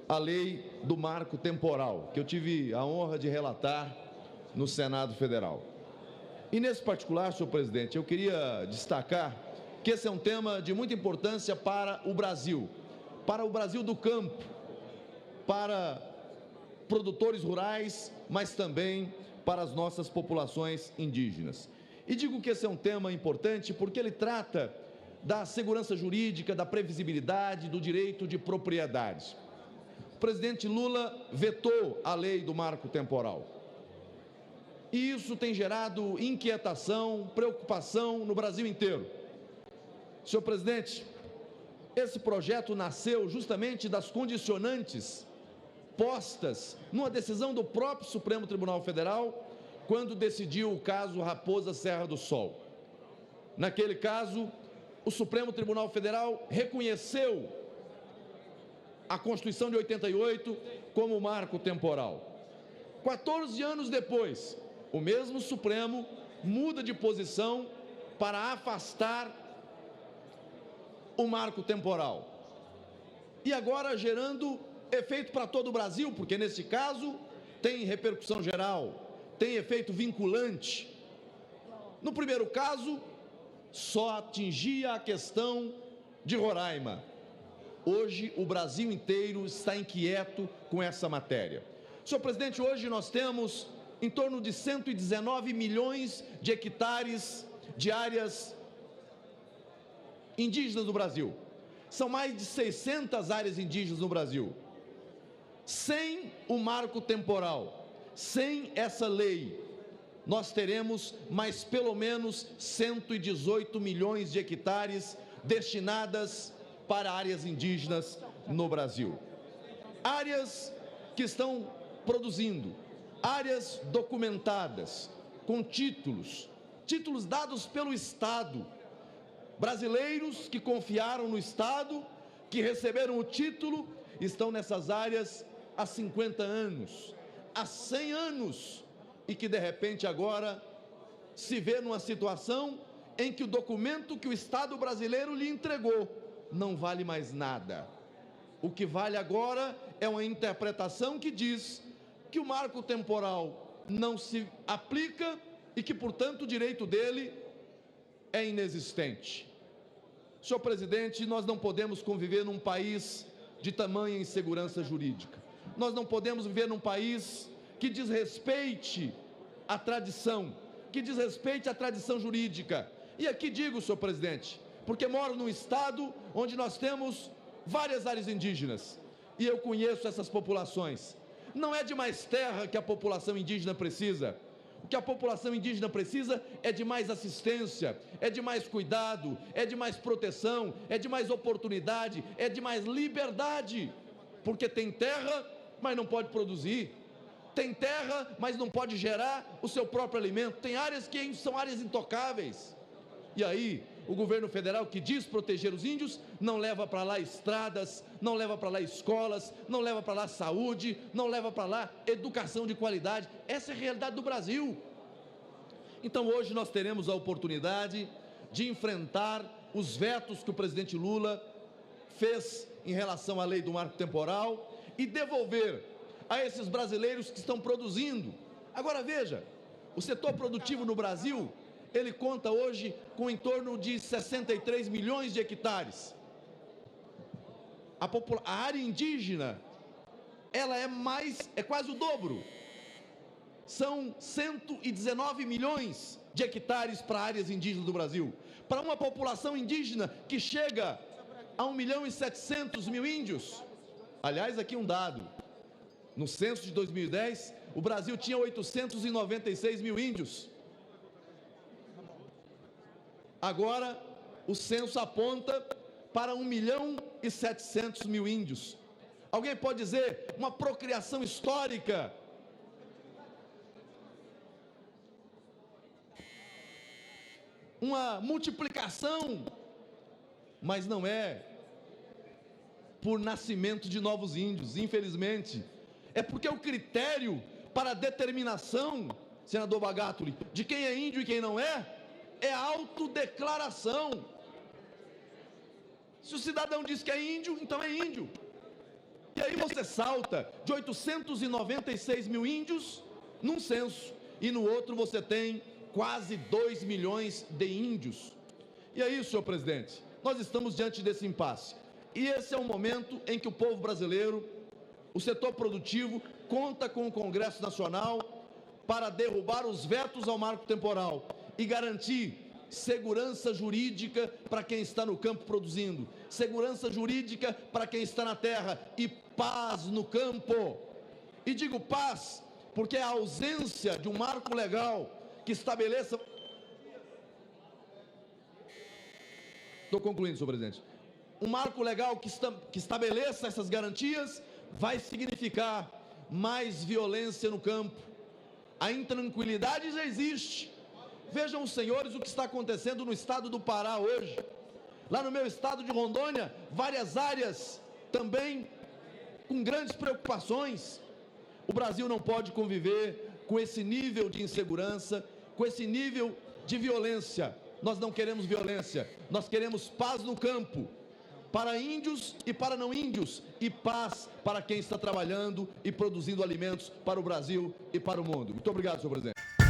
a lei do marco temporal, que eu tive a honra de relatar no Senado Federal. E nesse particular, senhor presidente, eu queria destacar que esse é um tema de muita importância para o Brasil do campo, para produtores rurais, mas também para as nossas populações indígenas. E digo que esse é um tema importante porque ele trata da segurança jurídica, da previsibilidade, do direito de propriedade. O presidente Lula vetou a lei do marco temporal. E isso tem gerado inquietação, preocupação no Brasil inteiro. Senhor presidente, esse projeto nasceu justamente das condicionantes postas numa decisão do próprio Supremo Tribunal Federal, quando decidiu o caso Raposa Serra do Sol. Naquele caso, o Supremo Tribunal Federal reconheceu a Constituição de 88 como marco temporal. 14 anos depois, o mesmo Supremo muda de posição para afastar o marco temporal. E agora gerando efeito para todo o Brasil, porque nesse caso tem repercussão geral, tem efeito vinculante. No primeiro caso, só atingia a questão de Roraima. Hoje, o Brasil inteiro está inquieto com essa matéria. Senhor presidente, hoje nós temos em torno de 119 milhões de hectares de áreas indígenas no Brasil. São mais de 600 áreas indígenas no Brasil. Sem o marco temporal, sem essa lei, nós teremos mais pelo menos 118 milhões de hectares destinadas para áreas indígenas no Brasil. Áreas que estão produzindo, áreas documentadas, com títulos dados pelo Estado. Brasileiros que confiaram no Estado, que receberam o título, estão nessas áreas há 50 anos, há 100 anos, e que de repente agora se vê numa situação em que o documento que o Estado brasileiro lhe entregou não vale mais nada. O que vale agora é uma interpretação que diz que o marco temporal não se aplica e que, portanto, o direito dele é inexistente. Senhor presidente, nós não podemos conviver num país de tamanha insegurança jurídica. Nós não podemos viver num país que desrespeite a tradição, que desrespeite a tradição jurídica. E aqui digo, senhor presidente, porque moro num estado onde nós temos várias áreas indígenas e eu conheço essas populações. Não é de mais terra que a população indígena precisa. O que a população indígena precisa é de mais assistência, é de mais cuidado, é de mais proteção, é de mais oportunidade, é de mais liberdade. Porque tem terra, mas não pode produzir. Tem terra, mas não pode gerar o seu próprio alimento. Tem áreas que são áreas intocáveis. E aí, o governo federal, que diz proteger os índios, não leva para lá estradas, não leva para lá escolas, não leva para lá saúde, não leva para lá educação de qualidade. Essa é a realidade do Brasil. Então hoje nós teremos a oportunidade de enfrentar os vetos que o presidente Lula fez em relação à lei do marco temporal e devolver a esses brasileiros que estão produzindo. Agora veja, o setor produtivo no Brasil, ele conta hoje com em torno de 63 milhões de hectares. A área indígena, ela é quase o dobro. São 119 milhões de hectares para áreas indígenas do Brasil. Para uma população indígena que chega a 1.700.000 índios. Aliás, aqui um dado. No censo de 2010, o Brasil tinha 896 mil índios. Agora, o censo aponta para 1.700.000 índios. Alguém pode dizer uma procriação histórica? Uma multiplicação? Mas não é por nascimento de novos índios, infelizmente. É porque o critério para a determinação, senador Bagatoli, de quem é índio e quem não é a autodeclaração. Se o cidadão diz que é índio, então é índio. E aí você salta de 896 mil índios num censo, e no outro você tem quase 2 milhões de índios. E aí, senhor presidente, nós estamos diante desse impasse. E esse é o momento em que o povo brasileiro, o setor produtivo, conta com o Congresso Nacional para derrubar os vetos ao marco temporal e garantir segurança jurídica para quem está no campo produzindo, segurança jurídica para quem está na terra e paz no campo. E digo paz porque a ausência de um marco legal que estabeleça... Estou concluindo, senhor presidente. Um marco legal que estabeleça essas garantias vai significar mais violência no campo. A intranquilidade já existe. Vejam, os senhores, o que está acontecendo no estado do Pará hoje. Lá no meu estado de Rondônia, várias áreas também com grandes preocupações. O Brasil não pode conviver com esse nível de insegurança, com esse nível de violência. Nós não queremos violência, nós queremos paz no campo, para índios e para não índios, e paz para quem está trabalhando e produzindo alimentos para o Brasil e para o mundo. Muito obrigado, senhor presidente.